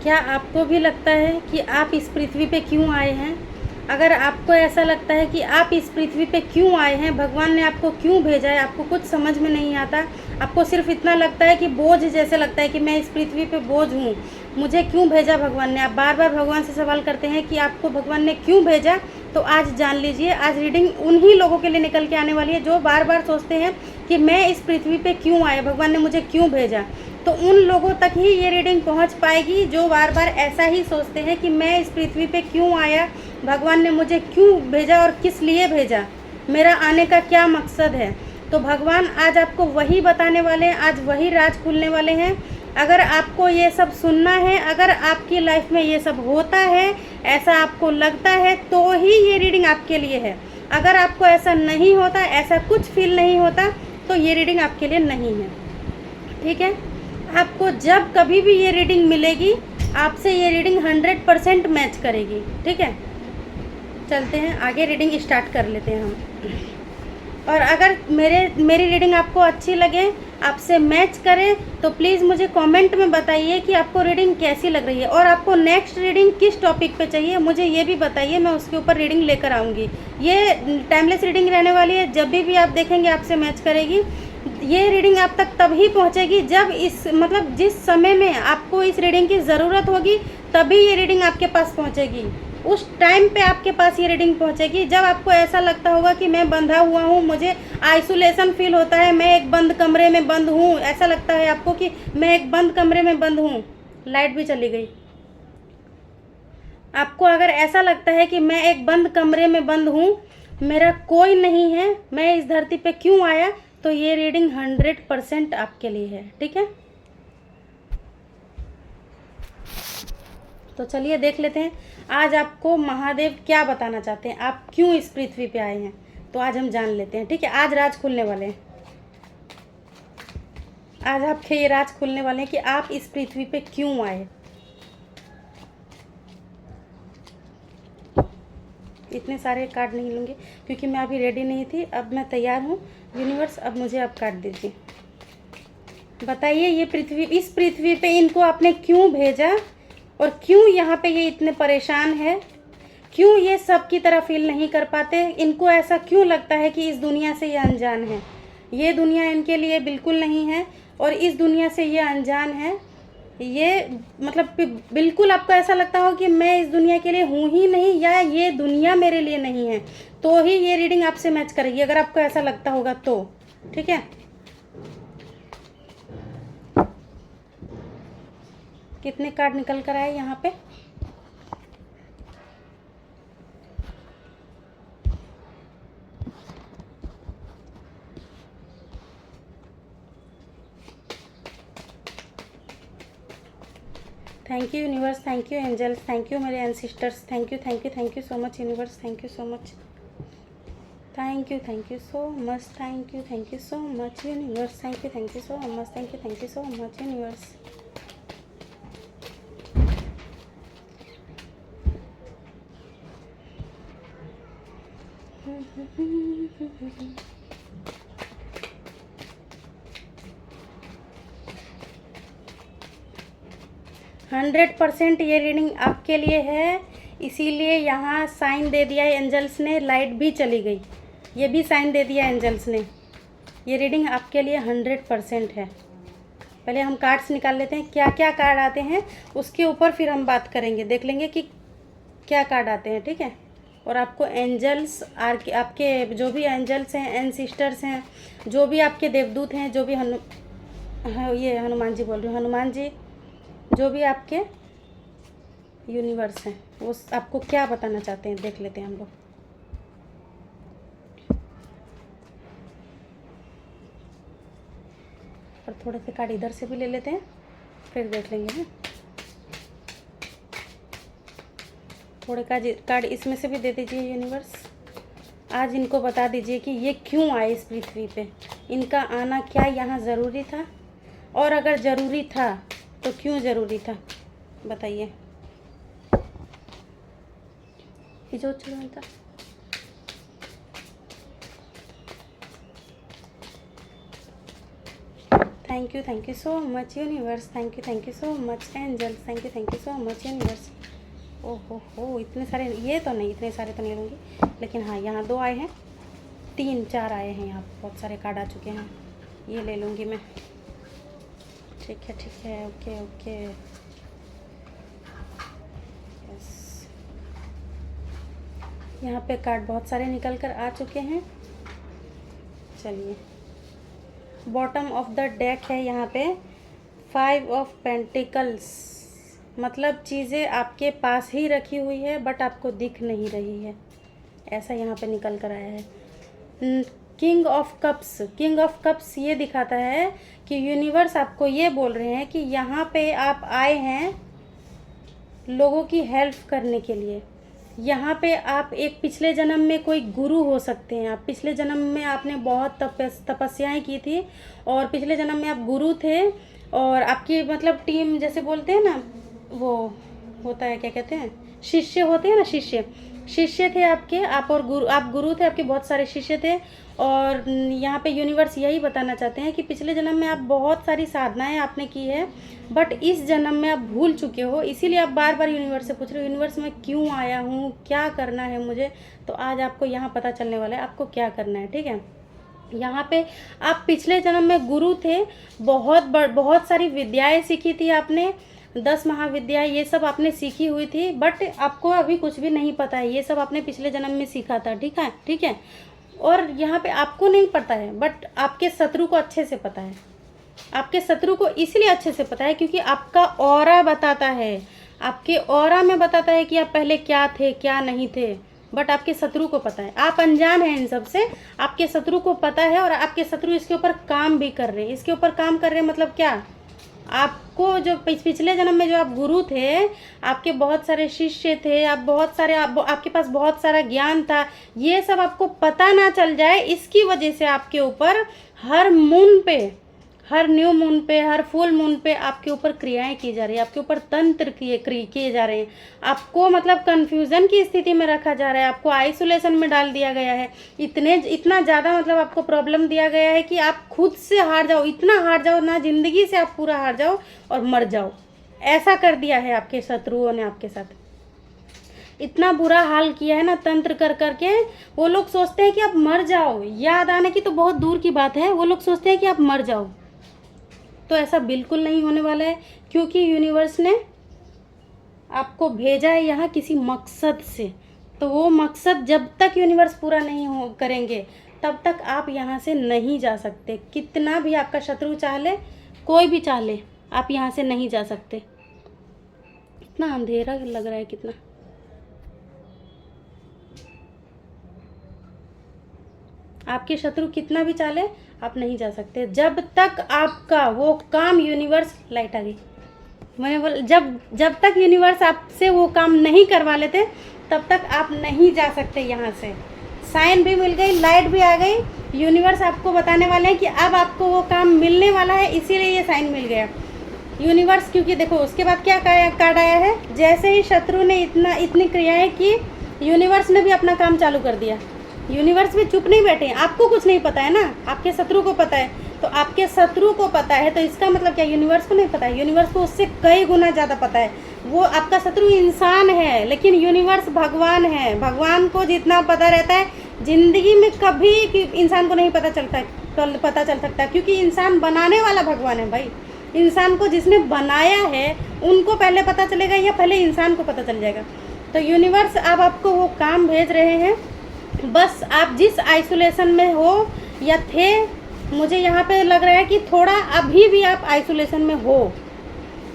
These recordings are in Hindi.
क्या आपको भी लगता है कि आप इस पृथ्वी पे क्यों आए हैं? अगर आपको ऐसा लगता है कि आप इस पृथ्वी पे क्यों आए हैं, भगवान ने आपको क्यों भेजा है, आपको कुछ समझ में नहीं आता, आपको सिर्फ इतना लगता है कि बोझ जैसे लगता है कि मैं इस पृथ्वी पे बोझ हूँ, मुझे क्यों भेजा भगवान ने, आप बार बार भगवान से सवाल करते हैं कि आपको भगवान ने क्यों भेजा, तो आज जान लीजिए, आज रीडिंग उन्हीं लोगों के लिए निकल के आने वाली है जो बार बार सोचते हैं कि मैं इस पृथ्वी पे क्यों आया, भगवान ने मुझे क्यों भेजा। तो उन लोगों तक ही ये रीडिंग पहुंच पाएगी जो बार बार ऐसा ही सोचते हैं कि मैं इस पृथ्वी पे क्यों आया, भगवान ने मुझे क्यों भेजा और किस लिए भेजा, मेरा आने का क्या मकसद है। तो भगवान आज आपको वही बताने वाले हैं, आज वही राज खुलने वाले हैं। अगर आपको ये सब सुनना है, अगर आपकी लाइफ में ये सब होता है, ऐसा आपको लगता है, तो ही ये रीडिंग आपके लिए है। अगर आपको ऐसा नहीं होता, ऐसा कुछ फील नहीं होता, तो ये रीडिंग आपके लिए नहीं है। ठीक है, आपको जब कभी भी ये रीडिंग मिलेगी, आपसे ये रीडिंग 100% मैच करेगी। ठीक है, चलते हैं आगे, रीडिंग स्टार्ट कर लेते हैं हम। और अगर मेरी रीडिंग आपको अच्छी लगे, आपसे मैच करे, तो प्लीज़ मुझे कमेंट में बताइए कि आपको रीडिंग कैसी लग रही है, और आपको नेक्स्ट रीडिंग किस टॉपिक पे चाहिए मुझे ये भी बताइए, मैं उसके ऊपर रीडिंग लेकर आऊँगी। ये टाइमलेस रीडिंग रहने वाली है, जब भी आप देखेंगे आपसे मैच करेगी। ये रीडिंग आप तक तभी पहुंचेगी जब जिस समय में आपको इस रीडिंग की ज़रूरत होगी, तभी ये रीडिंग आपके पास पहुंचेगी। उस टाइम पे आपके पास ये रीडिंग पहुंचेगी जब आपको ऐसा लगता होगा कि मैं बंधा हुआ हूँ, मुझे आइसोलेशन फील होता है, मैं एक बंद कमरे में बंद हूँ, ऐसा लगता है आपको कि मैं एक बंद कमरे में बंद हूँ। लाइट भी चली गई। आपको अगर ऐसा लगता है कि मैं एक बंद कमरे में बंद हूँ, मेरा कोई नहीं है, मैं इस धरती पे क्यों आया, तो ये रीडिंग 100% आपके लिए है। ठीक है, तो चलिए देख लेते हैं आज आपको महादेव क्या बताना चाहते हैं, आप क्यों इस पृथ्वी पे आए हैं, तो आज हम जान लेते हैं। ठीक है, आज राज खुलने वाले हैं, आज आपके ये राज खुलने वाले हैं कि आप इस पृथ्वी पे क्यों आए। इतने सारे कार्ड नहीं लूँगी क्योंकि मैं अभी रेडी नहीं थी, अब मैं तैयार हूँ। यूनिवर्स, अब मुझे आप कार्ड दीजिए, बताइए ये इस पृथ्वी पे इनको आपने क्यों भेजा, और क्यों यहाँ पे ये इतने परेशान है, क्यों ये सब की तरह फील नहीं कर पाते, इनको ऐसा क्यों लगता है कि इस दुनिया से ये अनजान है। ये दुनिया इनके लिए बिल्कुल नहीं है, और इस दुनिया से ये अनजान है। ये बिल्कुल आपको ऐसा लगता हो कि मैं इस दुनिया के लिए हूँ ही नहीं, या ये दुनिया मेरे लिए नहीं है, तो ही ये रीडिंग आपसे मैच करेगी, अगर आपको ऐसा लगता होगा तो। ठीक है, कितने कार्ड निकल कर आए यहाँ पे, thank you universe, thank you angels, thank you मेरे ancestors, thank you thank you thank you so much universe, thank you so much, thank you so much, thank you so much universe, thank you so much, thank you so much universe. 100% ये रीडिंग आपके लिए है, इसीलिए यहाँ साइन दे दिया है एंजल्स ने, लाइट भी चली गई, ये भी साइन दे दिया एंजल्स ने। ये रीडिंग आपके लिए 100% है। पहले हम कार्ड्स निकाल लेते हैं, क्या क्या कार्ड आते हैं उसके ऊपर फिर हम बात करेंगे, देख लेंगे कि क्या कार्ड आते हैं। ठीक है, और आपको एंजल्स आपके जो भी एंजल्स हैं, एंसिस्टर्स हैं, जो भी आपके देवदूत हैं, जो भी ये हनुमान जी बोल रही हूँ, हनुमान जी, जो भी आपके यूनिवर्स हैं, वो आपको क्या बताना चाहते हैं, देख लेते हैं हम लोग। और थोड़े से कार्ड इधर से भी ले लेते हैं, फिर देख लेंगे ना। थोड़े कार्ड इसमें से भी दे दीजिए यूनिवर्स। आज इनको बता दीजिए कि ये क्यों आए इस पृथ्वी पे, इनका आना क्या यहाँ ज़रूरी था, और अगर ज़रूरी था तो क्यों ज़रूरी था, बताइए। जो था thank you so much universe, thank you so much angel, thank you so much universe. ओहो हो, इतने सारे, ये तो नहीं, इतने सारे तो नहीं लूँगी, लेकिन हाँ यहाँ 2 आए हैं, 3 4 आए हैं, यहाँ बहुत सारे कार्ड आ चुके हैं, ये ले लूँगी मैं। ठीक है, ओके ओके, यस। यहाँ पे कार्ड बहुत सारे निकल कर आ चुके हैं। चलिए, बॉटम ऑफ द डेक है यहाँ पे 5 ऑफ पेंटिकल्स, मतलब चीज़ें आपके पास ही रखी हुई है बट आपको दिख नहीं रही है, ऐसा यहाँ पे निकल कर आया है। किंग ऑफ कप्स ये दिखाता है कि यूनिवर्स आपको ये बोल रहे हैं कि यहाँ पे आप आए हैं लोगों की हेल्प करने के लिए। यहाँ पे आप एक पिछले जन्म में कोई गुरु हो सकते हैं, आप पिछले जन्म में आपने बहुत तपस्याएं की थी और पिछले जन्म में आप गुरु थे और आपकी मतलब टीम, जैसे बोलते हैं ना, वो होता है क्या कहते हैं, शिष्य होते हैं ना, शिष्य थे आपके, आप गुरु थे, आपके बहुत सारे शिष्य थे। और यहाँ पे यूनिवर्स यही बताना चाहते हैं कि पिछले जन्म में आप बहुत सारी साधनाएं आपने की है बट इस जन्म में आप भूल चुके हो, इसीलिए आप बार बार यूनिवर्स से पूछ रहे हो यूनिवर्स में क्यों आया हूँ, क्या करना है मुझे। तो आज आपको यहाँ पता चलने वाला है आपको क्या करना है। ठीक है, यहाँ पे आप पिछले जन्म में गुरु थे, बहुत सारी विद्याएं सीखी थी आपने, 10 महाविद्याएं ये सब आपने सीखी हुई थी बट आपको अभी कुछ भी नहीं पता है, ये सब आपने पिछले जन्म में सीखा था। ठीक है, और यहाँ पे आपको नहीं पता है बट आपके शत्रु को अच्छे से पता है। आपके शत्रु को इसलिए अच्छे से पता है क्योंकि आपका ऑरा बताता है, आपके ऑरा में बताता है कि आप पहले क्या थे क्या नहीं थे, बट आपके शत्रु को पता है। आप अनजान हैं इन सब से, आपके शत्रु को पता है और आपके शत्रु इसके ऊपर काम भी कर रहे हैं। इसके ऊपर काम कर रहे हैं मतलब क्या, आपको जो पिछले जन्म में जो आप गुरु थे, आपके बहुत सारे शिष्य थे, आपके पास बहुत सारा ज्ञान था, ये सब आपको पता ना चल जाए, इसकी वजह से आपके ऊपर हर मून पे, हर न्यू मून पे, हर फुल मून पे आपके ऊपर क्रियाएं की जा रही है, आपके ऊपर तंत्र किए जा रहे हैं, आपको मतलब कंफ्यूजन की स्थिति में रखा जा रहा है, आपको आइसोलेशन में डाल दिया गया है, इतना ज़्यादा मतलब आपको प्रॉब्लम दिया गया है कि आप खुद से हार जाओ, इतना हार जाओ ना, जिंदगी से आप पूरा हार जाओ और मर जाओ, ऐसा कर दिया है आपके शत्रुओं ने आपके साथ। इतना बुरा हाल किया है ना तंत्र कर करके, वो लोग सोचते हैं कि आप मर जाओ, याद आने की तो बहुत दूर की बात है, वो लोग सोचते हैं कि आप मर जाओ। तो ऐसा बिल्कुल नहीं होने वाला है क्योंकि यूनिवर्स ने आपको भेजा है यहाँ किसी मकसद से। तो वो मकसद जब तक यूनिवर्स पूरा नहीं करेंगे तब तक आप यहाँ से नहीं जा सकते। कितना भी आपका शत्रु चाह ले, कोई भी चाह ले, आप यहाँ से नहीं जा सकते। इतना अंधेरा लग रहा है, कितना आपके शत्रु कितना भी चाले आप नहीं जा सकते जब तक आपका वो काम यूनिवर्स, लाइट आ गई, मैंने बोल जब तक यूनिवर्स आपसे वो काम नहीं करवा लेते तब तक आप नहीं जा सकते यहाँ से। साइन भी मिल गई, लाइट भी आ गई, यूनिवर्स आपको बताने वाले हैं कि अब आपको वो काम मिलने वाला है, इसीलिए ये साइन मिल गया यूनिवर्स। क्योंकि देखो उसके बाद क्या कार्ड आया है, जैसे ही शत्रु ने इतनी क्रियाएं की, यूनिवर्स ने भी अपना काम चालू कर दिया। यूनिवर्स भी चुप नहीं बैठे, आपको कुछ नहीं पता है ना, आपके शत्रु को पता है। तो आपके शत्रु को पता है तो इसका मतलब क्या, यूनिवर्स को नहीं पता है? यूनिवर्स को उससे कई गुना ज़्यादा पता है। वो आपका शत्रु इंसान है लेकिन यूनिवर्स भगवान है। भगवान को जितना पता रहता है, ज़िंदगी में कभी इंसान को नहीं पता चल सकता, क्योंकि इंसान बनाने वाला भगवान है भाई। इंसान को जिसने बनाया है उनको पहले पता चलेगा या पहले इंसान को पता चल जाएगा? तो यूनिवर्स अब आपको वो काम भेज रहे हैं। बस आप जिस आइसोलेशन में हो या थे, मुझे यहाँ पे लग रहा है कि थोड़ा अभी भी आप आइसोलेशन में हो,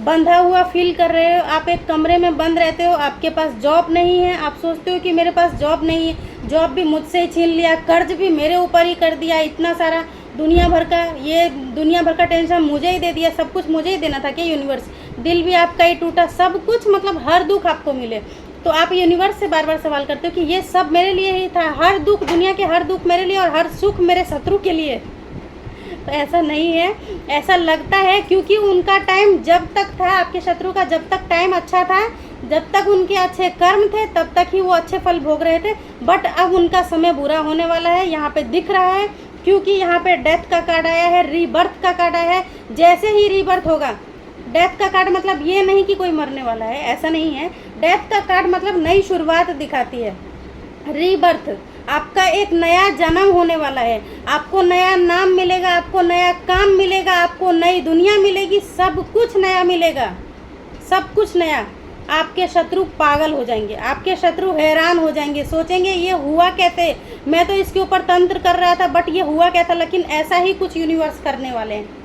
बंधा हुआ फील कर रहे हो। आप एक कमरे में बंद रहते हो, आपके पास जॉब नहीं है, आप सोचते हो कि मेरे पास जॉब नहीं है, जॉब भी मुझसे ही छीन लिया, कर्ज भी मेरे ऊपर ही कर दिया, इतना सारा दुनिया भर का टेंशन मुझे ही दे दिया, सब कुछ मुझे ही देना था क्या यूनिवर्स? दिल भी आपका ही टूटा, सब कुछ मतलब हर दुख आपको मिले। तो आप यूनिवर्स से बार बार सवाल करते हो कि ये सब मेरे लिए ही था, हर दुख, दुनिया के हर दुख मेरे लिए और हर सुख मेरे शत्रु के लिए। तो ऐसा नहीं है, ऐसा लगता है क्योंकि उनका टाइम जब तक था, आपके शत्रु का जब तक टाइम अच्छा था, जब तक उनके अच्छे कर्म थे, तब तक ही वो अच्छे फल भोग रहे थे। बट अब उनका समय बुरा होने वाला है, यहाँ पे दिख रहा है, क्योंकि यहाँ पे डेथ का कार्ड आया है, रीबर्थ का कार्ड आया है। जैसे ही रीबर्थ होगा, डेथ का कार्ड मतलब ये नहीं कि कोई मरने वाला है, ऐसा नहीं है। डेथ का कार्ड मतलब नई शुरुआत दिखाती है। रीबर्थ, आपका एक नया जन्म होने वाला है, आपको नया नाम मिलेगा, आपको नया काम मिलेगा, आपको नई दुनिया मिलेगी, सब कुछ नया मिलेगा, सब कुछ नया। आपके शत्रु पागल हो जाएंगे, आपके शत्रु हैरान हो जाएंगे, सोचेंगे ये हुआ कैसे, मैं तो इसके ऊपर तंत्र कर रहा था बट ये हुआ क्या था। लेकिन ऐसा ही कुछ यूनिवर्स करने वाले हैं।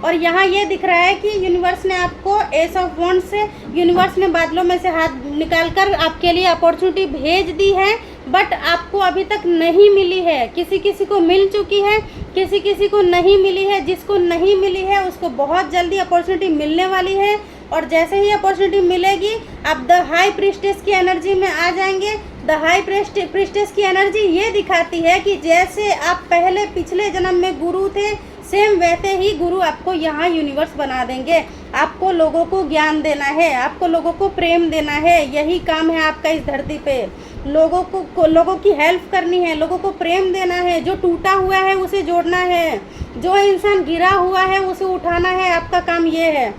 और यहाँ ये दिख रहा है कि यूनिवर्स ने आपको एस ऑफ वॉन्ड्स से, यूनिवर्स ने बादलों में से हाथ निकालकर आपके लिए अपॉर्चुनिटी भेज दी है, बट आपको अभी तक नहीं मिली है। किसी किसी को मिल चुकी है, किसी किसी को नहीं मिली है। जिसको नहीं मिली है उसको बहुत जल्दी अपॉर्चुनिटी मिलने वाली है। और जैसे ही अपॉर्चुनिटी मिलेगी आप द हाई प्रीस्टेस की एनर्जी में आ जाएंगे। द हाई प्रीस्टेस की एनर्जी ये दिखाती है कि जैसे आप पहले पिछले जन्म में गुरु थे, सेम वैसे ही गुरु आपको यहाँ यूनिवर्स बना देंगे। आपको लोगों को ज्ञान देना है, आपको लोगों को प्रेम देना है, यही काम है आपका इस धरती पे। लोगों की हेल्प करनी है, लोगों को प्रेम देना है, जो टूटा हुआ है उसे जोड़ना है, जो इंसान गिरा हुआ है उसे उठाना है। आपका काम ये है।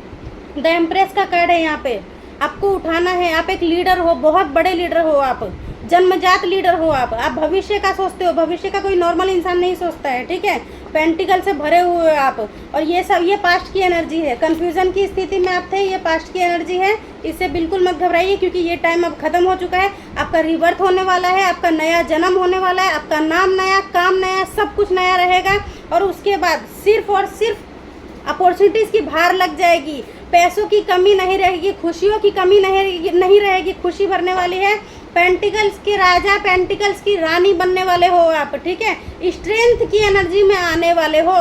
द एम्प्रेस का कार्ड है यहाँ पे, आपको उठाना है। आप एक लीडर हो, बहुत बड़े लीडर हो, आप जन्मजात लीडर हो। आप भविष्य का सोचते हो, भविष्य का कोई नॉर्मल इंसान नहीं सोचता है, ठीक है। पेंटिकल से भरे हुए हो आप। और ये सब, ये पास्ट की एनर्जी है। कन्फ्यूज़न की स्थिति में आप थे, ये पास्ट की एनर्जी है। इससे बिल्कुल मत घबराइए क्योंकि ये टाइम अब खत्म हो चुका है। आपका रिबर्थ होने वाला है, आपका नया जन्म होने वाला है, आपका नाम नया, काम नया, सब कुछ नया रहेगा। और उसके बाद सिर्फ और सिर्फ अपॉर्चुनिटीज़ की भार लग जाएगी, पैसों की कमी नहीं रहेगी, खुशियों की कमी नहीं रहेगी, खुशी भरने वाली है। पेंटिकल्स के राजा, पेंटिकल्स की रानी बनने वाले हो आप, ठीक है। स्ट्रेंथ की एनर्जी में आने वाले हो।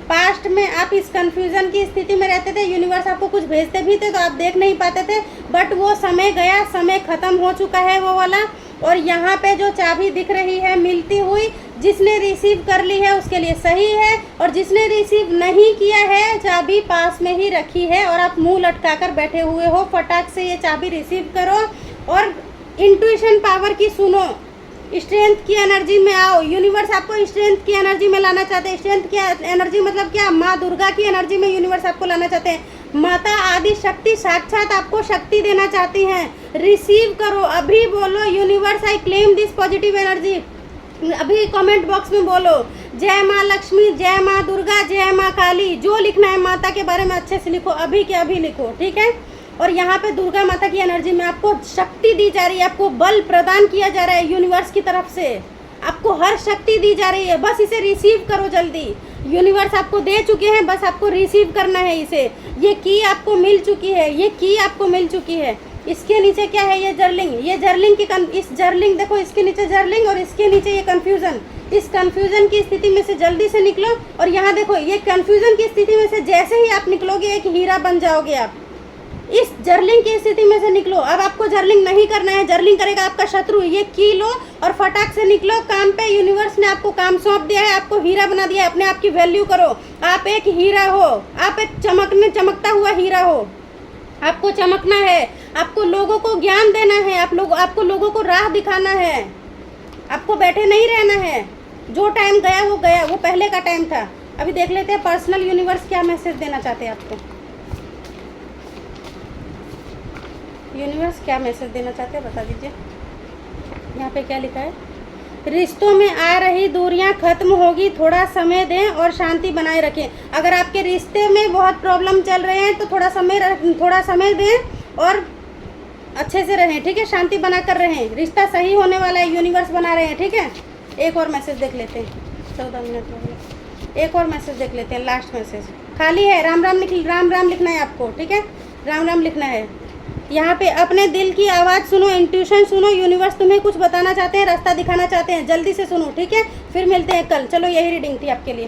पास्ट में आप इस कंफ्यूजन की स्थिति में रहते थे, यूनिवर्स आपको कुछ भेजते भी थे तो आप देख नहीं पाते थे, बट वो समय गया, समय खत्म हो चुका है वो वाला। और यहाँ पे जो चाबी दिख रही है मिलती हुई, जिसने रिसीव कर ली है उसके लिए सही है, और जिसने रिसीव नहीं किया है चाबी पास में ही रखी है और आप मुंह लटका कर बैठे हुए हो। फटाक से ये चाबी रिसीव करो और इंट्यूशन पावर की सुनो, स्ट्रेंथ की एनर्जी में आओ। यूनिवर्स आपको स्ट्रेंथ की एनर्जी में लाना चाहते हैं। स्ट्रेंथ की एनर्जी मतलब क्या? माँ दुर्गा की एनर्जी में यूनिवर्स आपको लाना चाहते हैं। माता आदि शक्ति साक्षात आपको शक्ति देना चाहती हैं। रिसीव करो, अभी बोलो universe I claim this positive energy. अभी कमेंट बॉक्स में बोलो जय माँ लक्ष्मी, जय माँ दुर्गा, जय माँ काली। जो लिखना है माता के बारे में अच्छे से लिखो, अभी के अभी लिखो, ठीक है। और यहाँ पे दुर्गा माता की एनर्जी में आपको शक्ति दी जा रही है, आपको बल प्रदान किया जा रहा है यूनिवर्स की तरफ से, आपको हर शक्ति दी जा रही है। बस इसे रिसीव करो जल्दी। यूनिवर्स आपको दे चुके हैं, बस आपको रिसीव करना है इसे। ये की आपको मिल चुकी है, ये की आपको मिल चुकी है। इसके नीचे क्या है? ये जर्लिंग, ये जर्लिंग की इस जर्लिंग देखो, इसके नीचे जर्लिंग और इसके नीचे ये कन्फ्यूजन। इस कन्फ्यूजन की स्थिति में से जल्दी से निकलो। और यहाँ देखो, ये कन्फ्यूजन की स्थिति में से जैसे ही आप निकलोगे एक हीरा बन जाओगे आप। इस जर्लिंग की स्थिति में से निकलो। अब आपको जर्लिंग नहीं करना है, जर्लिंग करेगा आपका शत्रु। ये की लो और फटाक से निकलो काम पे। यूनिवर्स ने आपको काम सौंप दिया है, आपको हीरा बना दिया है। अपने आप की वैल्यू करो, आप एक हीरा हो, आप एक चमकता हुआ हीरा हो। आपको चमकना है, आपको लोगों को ज्ञान देना है, आपको लोगों को राह दिखाना है, आपको बैठे नहीं रहना है। जो टाइम गया वो गया, वो पहले का टाइम था। अभी देख लेते हैं पर्सनल यूनिवर्स क्या मैसेज देना चाहते हैं आपको। यूनिवर्स क्या मैसेज देना चाहते हैं बता दीजिए। यहाँ पे क्या लिखा है? रिश्तों में आ रही दूरियां खत्म होगी, थोड़ा समय दें और शांति बनाए रखें। अगर आपके रिश्ते में बहुत प्रॉब्लम चल रहे हैं तो थोड़ा समय दें और अच्छे से रहें, ठीक है। शांति बना कर रहें, रिश्ता सही होने वाला है, यूनिवर्स बना रहे हैं, ठीक है। एक और मैसेज देख लेते हैं, 14 मिनट हो गए। एक और मैसेज देख लेते हैं, लास्ट मैसेज खाली है। राम राम लिखना है आपको, ठीक है। राम राम लिखना है। यहाँ पे अपने दिल की आवाज़ सुनो, इंट्यूशन सुनो। यूनिवर्स तुम्हें कुछ बताना चाहते हैं, रास्ता दिखाना चाहते हैं, जल्दी से सुनो, ठीक है। फिर मिलते हैं कल। चलो, यही रीडिंग थी आपके लिए।